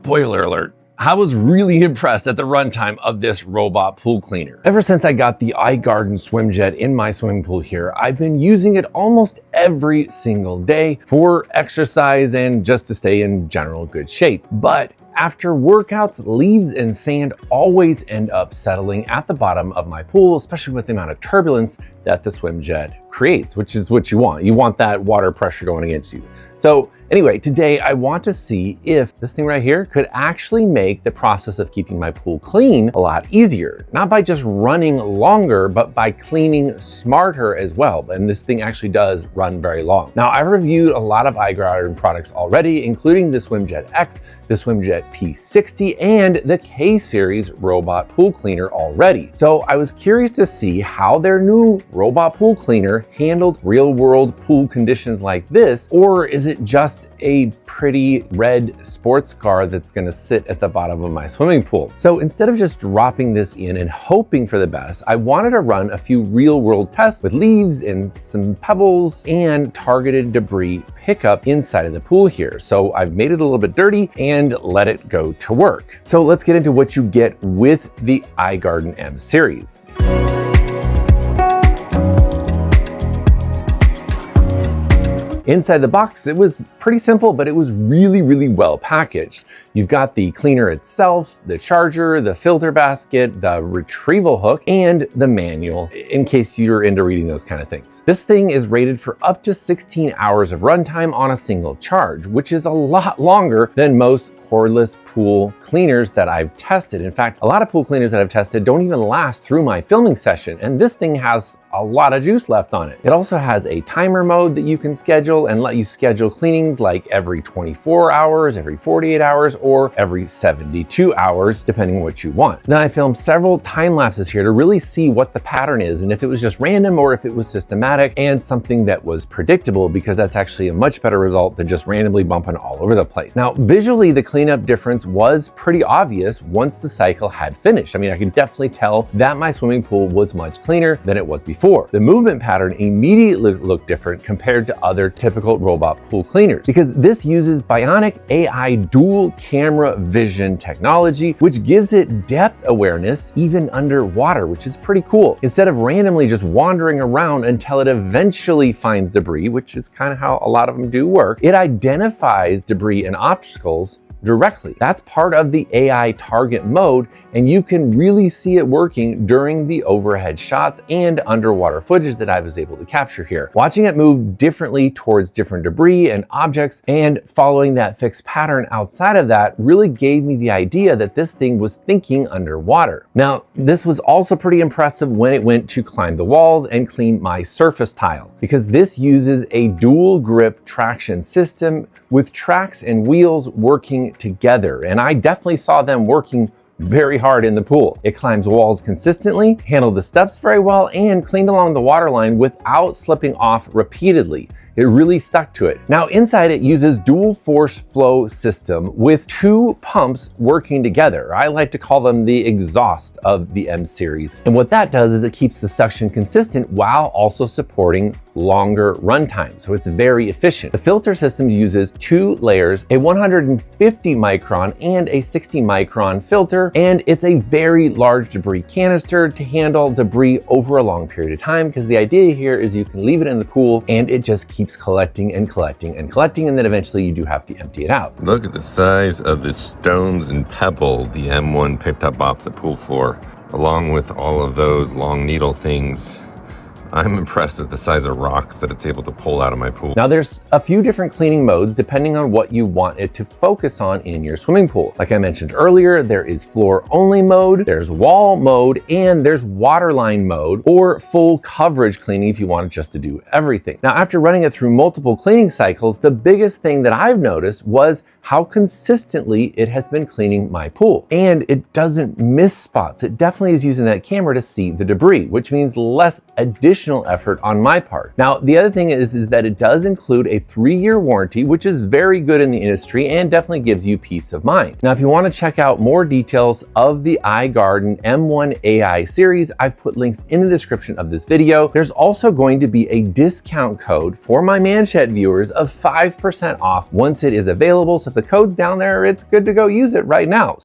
Spoiler alert, I was really impressed at the runtime of this robot pool cleaner. Ever since I got the iGarden swim jet in my swimming pool here, I've been using it almost every single day for exercise and just to stay in general good shape. But after workouts, leaves and sand always end up settling at the bottom of my pool, especially with the amount of turbulence that the swim jet creates, which is what you want. You want that water pressure going against you. So anyway, today I want to see if this thing right here could actually make the process of keeping my pool clean a lot easier. Not by just running longer, but by cleaning smarter as well. And this thing actually does run very long. Now, I reviewed a lot of iGarden products already, including the SwimJet X, the SwimJet P60, and the K-Series robot pool cleaner already. So I was curious to see how their new robot pool cleaner handled real-world pool conditions like this, or is it just a pretty red sports car that's gonna sit at the bottom of my swimming pool? So instead of just dropping this in and hoping for the best, I wanted to run a few real-world tests with leaves and some pebbles and targeted debris pickup inside of the pool here. So I've made it a little bit dirty and let it go to work. So let's get into what you get with the iGarden M series. Inside the box, it was pretty simple, but it was really, really well packaged. You've got the cleaner itself, the charger, the filter basket, the retrieval hook, and the manual, in case you're into reading those kind of things. This thing is rated for up to 16 hours of runtime on a single charge, which is a lot longer than most cordless pool cleaners that I've tested. In fact, a lot of pool cleaners that I've tested don't even last through my filming session, and this thing has a lot of juice left on it. It also has a timer mode that you can schedule and let you schedule cleanings like every 24 hours, every 48 hours, or every 72 hours, depending on what you want. Then I filmed several time lapses here to really see what the pattern is and if it was just random or if it was systematic and something that was predictable, because that's actually a much better result than just randomly bumping all over the place. Now, visually, the cleanup difference was pretty obvious once the cycle had finished. I mean, I could definitely tell that my swimming pool was much cleaner than it was before. The movement pattern immediately looked different compared to other typical robot pool cleaners, because this uses bionic AI dual camera vision technology, which gives it depth awareness even underwater, which is pretty cool. Instead of randomly just wandering around until it eventually finds debris, which is kind of how a lot of them do work, it identifies debris and obstacles directly. That's part of the AI target mode, and you can really see it working during the overhead shots and underwater footage that I was able to capture here. Watching it move differently towards different debris and objects and following that fixed pattern outside of that really gave me the idea that this thing was thinking underwater. Now, this was also pretty impressive when it went to climb the walls and clean my surface tile, because this uses a dual grip traction system with tracks and wheels working together, and I definitely saw them working very hard in the pool. It climbs walls consistently, handled the steps very well, and cleaned along the waterline without slipping off repeatedly. It really stuck to it. Now inside it uses dual force flow system with two pumps working together. I like to call them the exhaust of the M series. And what that does is it keeps the suction consistent while also supporting longer runtime. So it's very efficient. The filter system uses two layers, a 150 micron and a 60 micron filter, and it's a very large debris canister to handle debris over a long period of time, because the idea here is you can leave it in the pool and it just keeps collecting and collecting and collecting, and then eventually you do have to empty it out. Look at the size of the stones and pebble the M1 picked up off the pool floor, along with all of those long needle things. I'm impressed at the size of rocks that it's able to pull out of my pool. Now there's a few different cleaning modes depending on what you want it to focus on in your swimming pool. Like I mentioned earlier, there is floor only mode, there's wall mode, and there's waterline mode, or full coverage cleaning if you want it just to do everything. Now after running it through multiple cleaning cycles, the biggest thing that I've noticed was how consistently it has been cleaning my pool. And it doesn't miss spots. It definitely is using that camera to see the debris, which means less additional additional effort on my part. Now, the other thing is that it does include a 3-year warranty, which is very good in the industry and definitely gives you peace of mind. Now, if you want to check out more details of the iGarden M1 AI series, I've put links in the description of this video. There's also going to be a discount code for my Manchette viewers of 5% off once it is available. So if the code's down there, it's good to go use it right now.